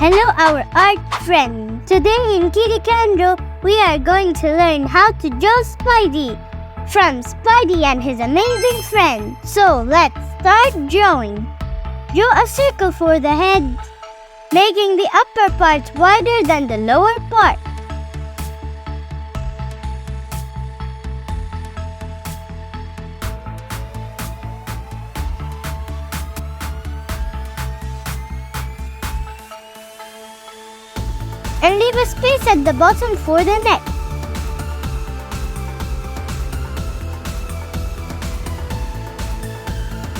Hello, our art friend. Today in Kirikando, we are going to learn how to draw Spidey from Spidey and his amazing friend. So let's start drawing. Draw a circle for the head, making the upper part wider than the lower part. And leave a space at the bottom for the neck.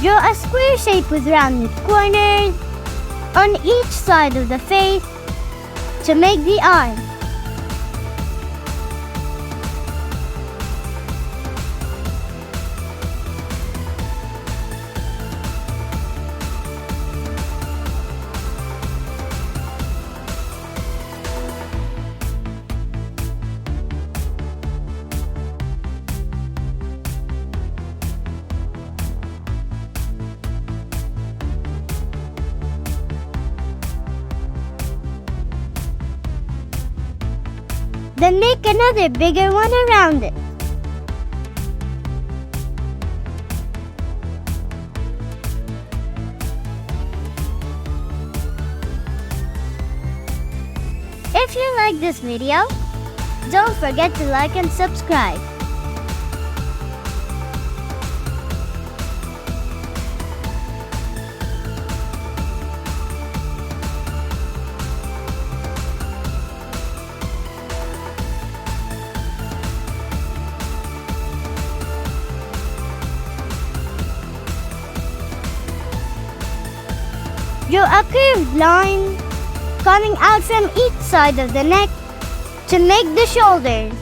Draw a square shape with rounded corners on each side of the face to make the arm. Then make another bigger one around it. If you like this video, don't forget to like and subscribe. Draw a curved line coming out from each side of the neck to make the shoulders.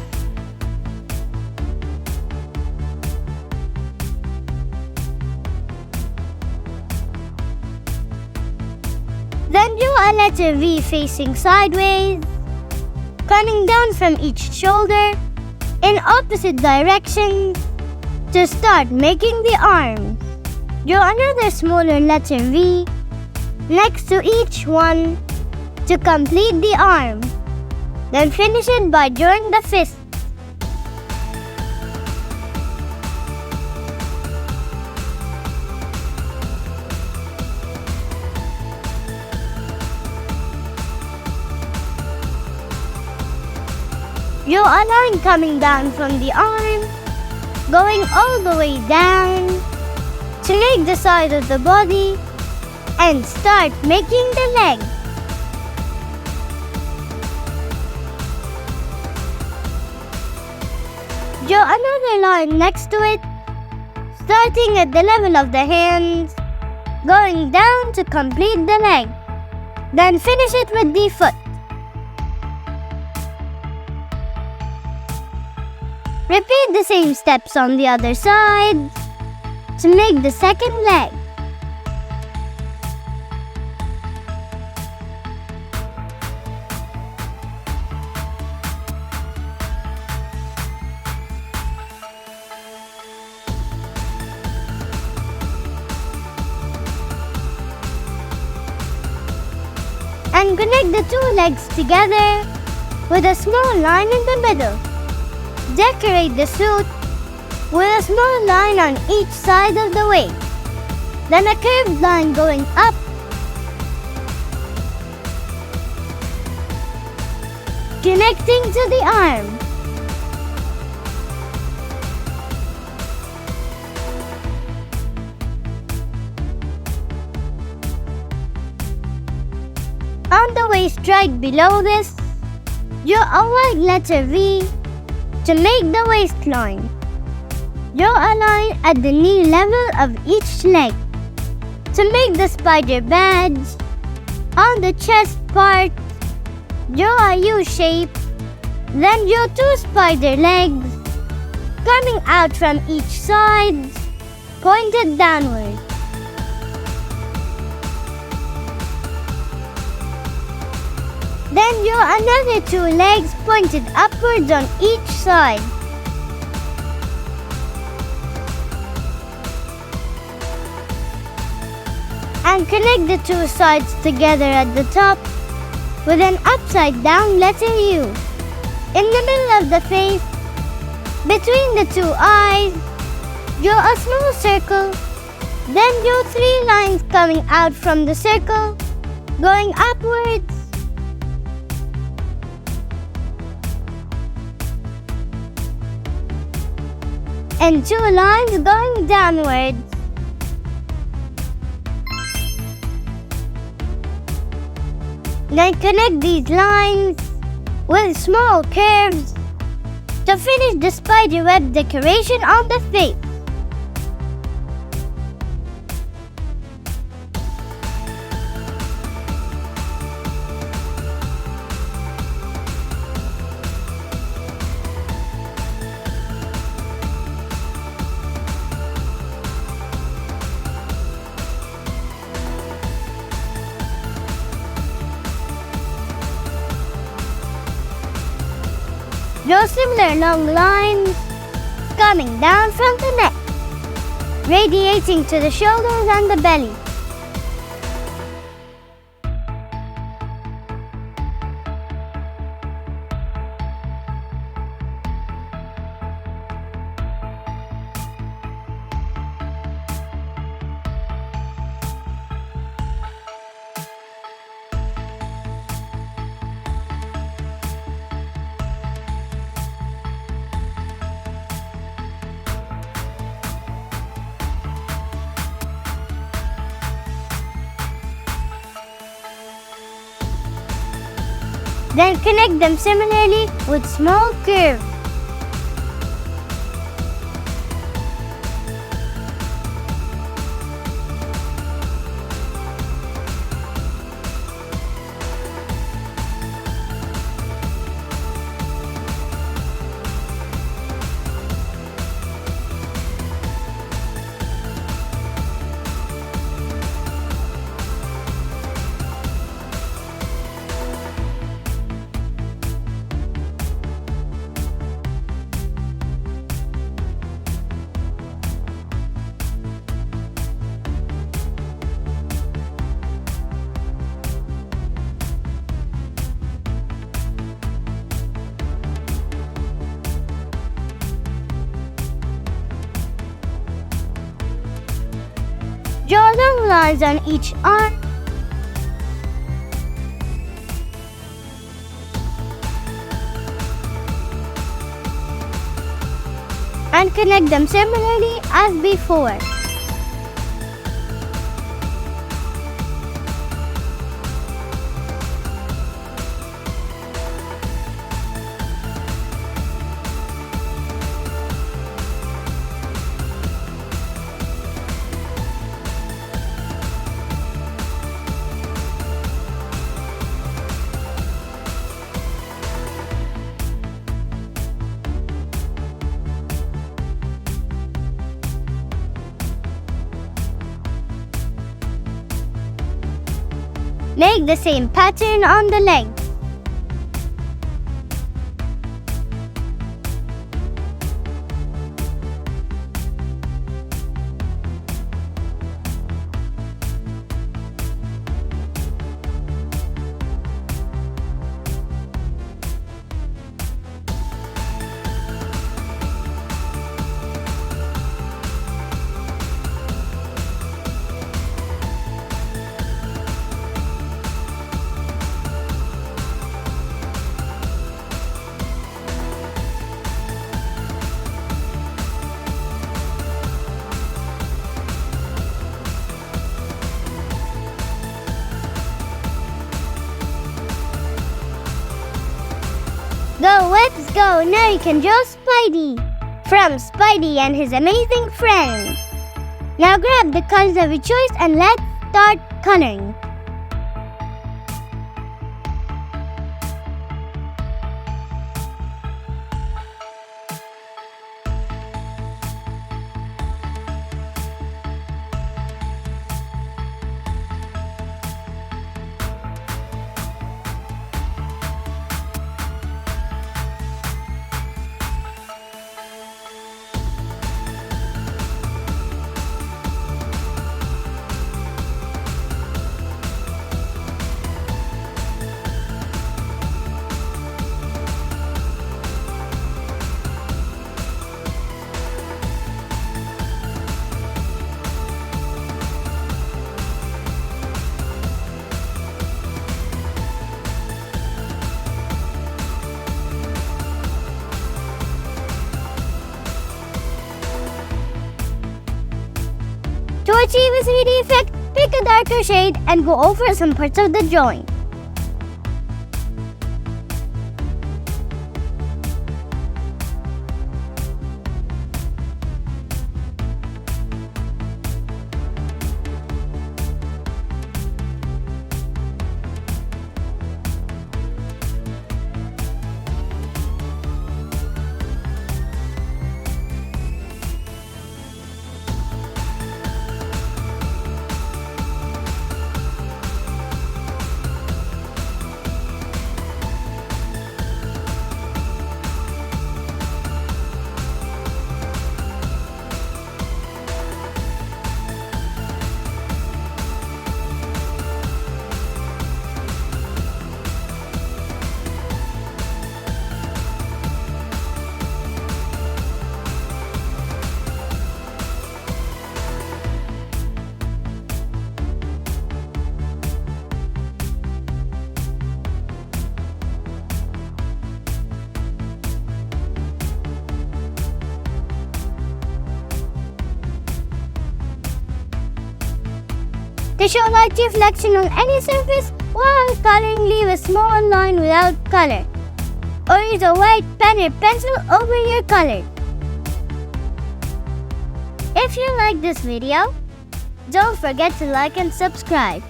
Then draw a letter V facing sideways, coming down from each shoulder in opposite directions to start making the arms. Draw another smaller letter V next to each one to complete the arm. Then finish it by drawing the fist. Draw a line coming down from the arm, going all the way down to make the side of the body and start making the leg. Draw another line next to it, starting at the level of the hands, going down to complete the leg. Then finish it with the foot. Repeat the same steps on the other side to make the second leg. And connect the two legs together with a small line in the middle. Decorate the suit with a small line on each side of the waist. Then a curved line going up connecting to the arm. On the waist right below this, draw a wide letter V to make the waistline. Draw a line at the knee level of each leg to make the spider badge. On the chest part, draw a U shape, then draw two spider legs coming out from each side, pointed downward. Then draw another two legs pointed upwards on each side. and connect the two sides together at the top with an upside down letter U. In the middle of the face, between the two eyes, draw a small circle. Then draw 3 lines coming out from the circle, going upwards. And 2 lines going downwards. Then connect these lines with small curves to finish the spider web decoration on the face. Draw similar long lines coming down from the neck, radiating to the shoulders and the belly. Then connect them similarly with small curves. Draw long lines on each arm. And connect them similarly as before. Make the same pattern on the legs. Go, let's go! Now you can draw Spidey from Spidey and his amazing friends. Now grab the colors of your choice and let's start coloring. achieve a 3D effect, pick a darker shade and go over some parts of the drawing. To show light reflection on any surface, while coloring, leave a small line without color. Or use a white pen or pencil over your color. If you like this video, don't forget to like and subscribe.